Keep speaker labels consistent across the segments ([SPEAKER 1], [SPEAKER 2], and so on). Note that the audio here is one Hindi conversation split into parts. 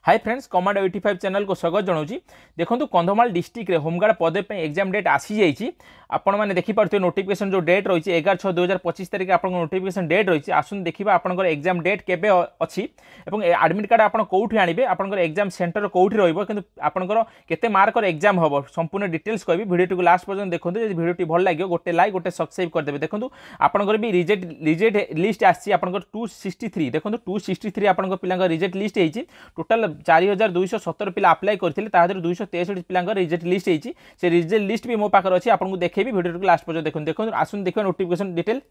[SPEAKER 1] हाय फ्रेंड्स कमांडो 85 चैनल को स्वागत जनाऊँगी। देखो कंधमाल डिस्ट्रिक्ट रे होमगार्ड पदे एग्जाम डेट आसी जाइए। आपण मैंने देखिपे नोटिफिकेशन जो डेट रही है 11/6/2025 तारीख आप नोटिफिकेशन डेट रही है। आसन देखा आपंकर एग्जाम डेट केबे अच्छी और एडमिट कार्ड आप कौटी आने आपंकर एग्जाम सेंटर कौटी रहा केते मार्कर एग्जाम हम संपूर्ण डिटेल्स कहि वीडियो को लास्ट पर्यटन देखो। वीडियो भल लगे गोटे लाइक गोटे सब्सक्राइब करदे। देखो आपंकर भी रिजेक्ट लिस्ट आसी 263 देखो 263 आप पिला रिजेक्ट लिस्ट होती। टोटाल 4217 पिला अप्लाई करते 263 पिला रिजेक्ट लिस्ट होती। से रिजेक्ट लिस्ट भी मो पाखे अच्छी आपको देखेबी वीडियो को लास्ट पर्यटन देखो। देखो आसन देखा नोटिफिकेशन डिटेल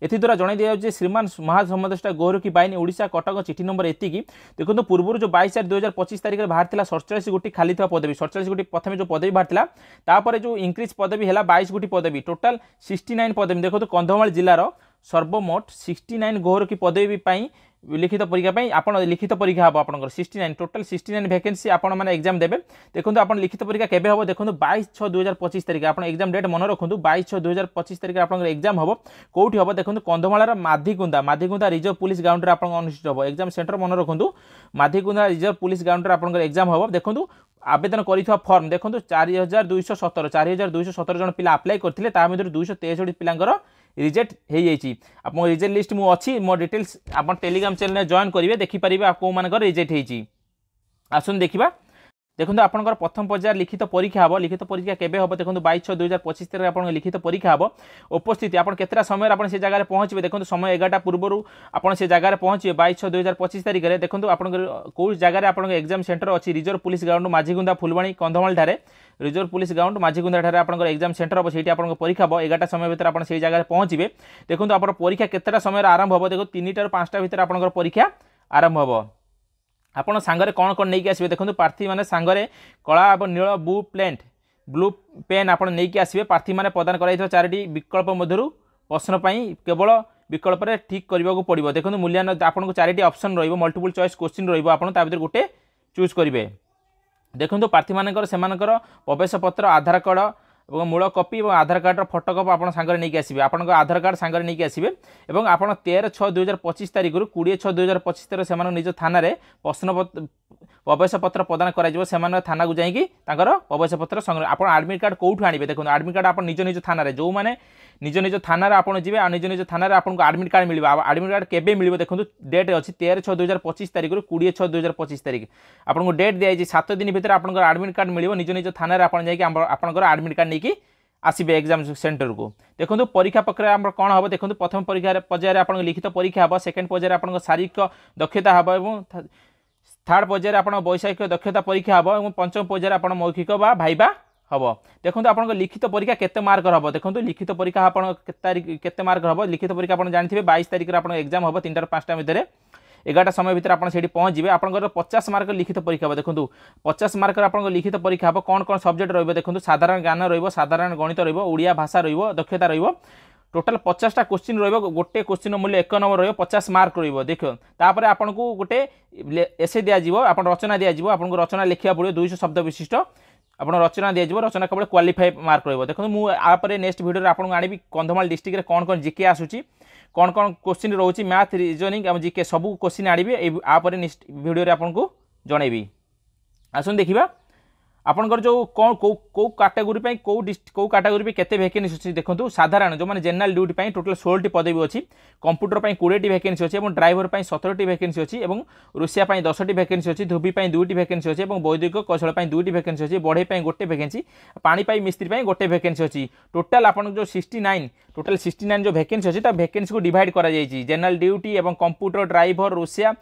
[SPEAKER 1] एद्वारा जन दिया श्रीमान महासमादेष्टा गौरखी बाहिनी ओडिशा कटक चिठी नंबर एतिकी। देखो पूर्व जो 22/4/2025 तारीख में बाहर 47 गोटी खाली पदवी 47 गोटी प्रथम जो पदवी बाहर तापर जो इंक्रीज पदवी है 22 गोटी पदवी टोटाल 69 पदवी। देखो कंधमाल जिलार सर्वमोट 69 गौरखी पदवी लिखित परीक्षा आप लिखित परीक्षा हम आप 69 टोटाल 69 वैकेंसी आपण मैंने एग्जाम देवे। देखो आप लिखित परीक्षा केबे हम देखो 22/6/2025 तारीख आप एग्जाम डेट मन रखु 22/6/2025 तारीख आप एग्जाम हम कौटी हम देखो कंधमाल माधिकुंदा रिजर्व पुलिस ग्राउंड आप अनुष्ठित हम एग्जाम सेंटर मन रखु माधिकुंदा रिजर्व पुलिस ग्राउंड आप एग्जाम हम। देखो आवेदन कर फर्म देखो 4217 जन पिला अप्लाई करते 263 पिलांकर रिजेक्ट हो जाइए। आप रिजेक्ट लिस्ट मु अच्छी मो डिटेल्स आप टेलीग्राम चैनल जॉइन करेंगे देखिपारे कौ मान रिजेक्ट होती। आसन देखा देखो आपंकर प्रथम पर्यायर लिखित परीक्षा हम लिखित परीक्षा केबे हम देखो 22/6/2025 तारीख आप लिखित परीक्षा हम। उपस्थिति आप केतटा समय आप से जगह पहुँचे देखो समय 11टा पूर्व आप से जगह पहुँचे 22/6/2025 तारीख में। देखो आपंकर कौ जगह आप एग्जाम सेंटर अच्छी reserve police ground Majhigunda Phulbani Kandhamal ठारे रिजर्व पुलिस ग्राउंड माझीगुंदा ठारे आप एग्जाम सेंटर हम से परीक्षा हम 11टा समय भितर आप जगह पहुँचे। देखो आप परीक्षा केतटा समय आरंभ हम देखो 3टा ରୁ 5टा भितर आप परीक्षा आरंभ हम। आप सांगरे कौन कौन नहीं आसबे देखो प्रार्थी मैंने सांगरे कला और नील ब्लू पेन आप नहीं आसबे। प्रार्थी मैंने प्रदान कर 4टी विकल्प मध्य प्रश्न केवल विकल्प ठीक करने को पड़ो। देखो मूल्यांकन आपको 4टी ऑप्शन रही मल्टीपल चॉइस क्वेश्चन रही गोटे चूज करेंगे। देखो प्रार्थी मानकर सेमानकर प्रवेश पत्र आधार कार्ड और मूल कॉपी और आधार कार्ड फोटोकॉपी आप सांगरे नहीं आसबे। आप आधार कार्ड सांगरे नहीं आसबे और आप 13/6/2025 तारीख 20/6/2025 तारीख से निज थाना प्रश्न प्रवेश पत्र प्रदान कर थाना को जाकि प्रवेश पत्र संग्रह आप आडमिट कार्ड कौटू आने। देखो आडमिट कार्ड आप निज निज थाना जो मैंने निज निज थाना आप जी निज निज थाना आपको आडमिट कार्ड मिले। आडमिट कार्ड केबे मिले देखो डेट अच्छी 13/6/2025 तारीख 20/6/2025 तारीख आपको डेट दिखाई 7 दिन भितर आप आडमिट कार्ड मिले निज निज थाना आप आडमिट कार्ड नहीं आसबे एग्जाम सेंटर को। देखो परीक्षा प्रक्रिया कौन हम देखो प्रथम परीक्षा पर्यायर आप लिखित परीक्षा हम सेकेंड पर्यायर आप शारीरिक दक्षता हम थर्ड पर्यायर आप वैषयिक दक्षता परीक्षा हम और पंचम पर्यायर आप मौखिक बा भाइबा हम। देखो आप लिखित परीक्षा केते मार्कर हम देखो लिखित परीक्षा आप केते मार्कर हम लिखित परीक्षा आप जानते 22 तारीख आप एग्जाम हम 3टा ରୁ 5टा भितर 11टा समय भितर आप पहुँचे आपंकर 50 मार्क लिखित परीक्षा हम। देखो 50 मार्कर आप लिखित परीक्षा हम कौन कौन सब्जेक्ट रही देखो साधारण ज्ञान रही साधारण गणित रही ओडिया भाषा रही दक्षता रही टोटाल 50टा क्वेश्चन रोटे क्वेश्चन मूल्य 1 नंबर रही 50 मार्क रही। देखो तापर आपन को गोटे एसे दिज्व आप रचना दिज्व आपको रचना लिखा पड़ो 200 शब्द विशिष्ट आप रचना दिज्व रचना केवल क्वालिफाई मार्क रही। देखो मुझे नेक्स्ट वीडियो आपको आनी कंधमाल डिस्ट्रिक्ट में कौन कौन जीके आसूँ कौन कौन क्वेश्चन रोचे मैथ रिजनिंग और जीके सब क्वेश्चन आनी आप नेक्स्ट वीडियो आपको जनइबी। आसन देखा आपंकर जो कौन कौ कैटेगोरी कौ कैटेगोरी केते वैकेंसी अच्छी देखो साधारण जो मैंने जनरल ड्यूटी टोटाल 16टी पदवी अच्छी कंप्यूटर 20टी वैकेंसी अच्छी और ड्राइवर 17टी वैकेंसी अच्छी और रोषिया 10टी वैकेंसी अच्छी धोबी 2टी वैकेंसी अच्छी और वैदिक कौशल 2टी वैकेंसी अच्छी बढ़ई गोटे वैकेंसी पानी मिस्त्री गोटे वैकेंसी अच्छी। टोटाल आप जो 69 जो वैकेंसी अच्छी वैकेंसी को डिवाइड कर जनरल ड्यूटी और कंप्यूटर ड्राइवर रोषिया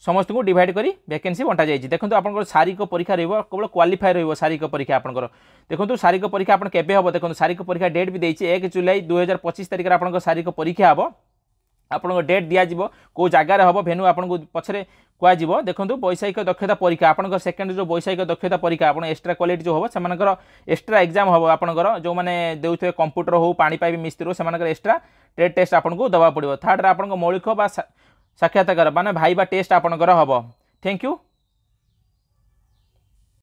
[SPEAKER 1] समस्त को डिवाइड करी वैकेंसी बंटा जाइए। देखो आप शारीरिक परीक्षा रही केवल क्वालिफाई रही शारीरिक परीक्षा आपंकर। देखो शारीरिक परीक्षा आप केबे हम देखो शारीरिक परीक्षा डेट भी देती 1 जुलाई 2025 तारीख में आप शारीरिक परीक्षा हम आपको डेट दिज्व कौ जगार हम भेन्यू आपको पछरे कह। देखो वैषयिक दक्षता परीक्षा आपंकर सेकेंड जो वैषयिक दक्षता परीक्षा आप एक्सट्रा क्वालिटी जो हम से एक्सट्रा एग्जाम हम आपंकर जो मैंने देते कंप्यूटर हो पानी मिस्त्री हो से एक्सट्रा ट्रेड टेस्ट आपको दवा पड़ो। थर्ड आप मौलिक साक्षात्कार माने भाइबा टेस्ट आपंकर हम। Thank you.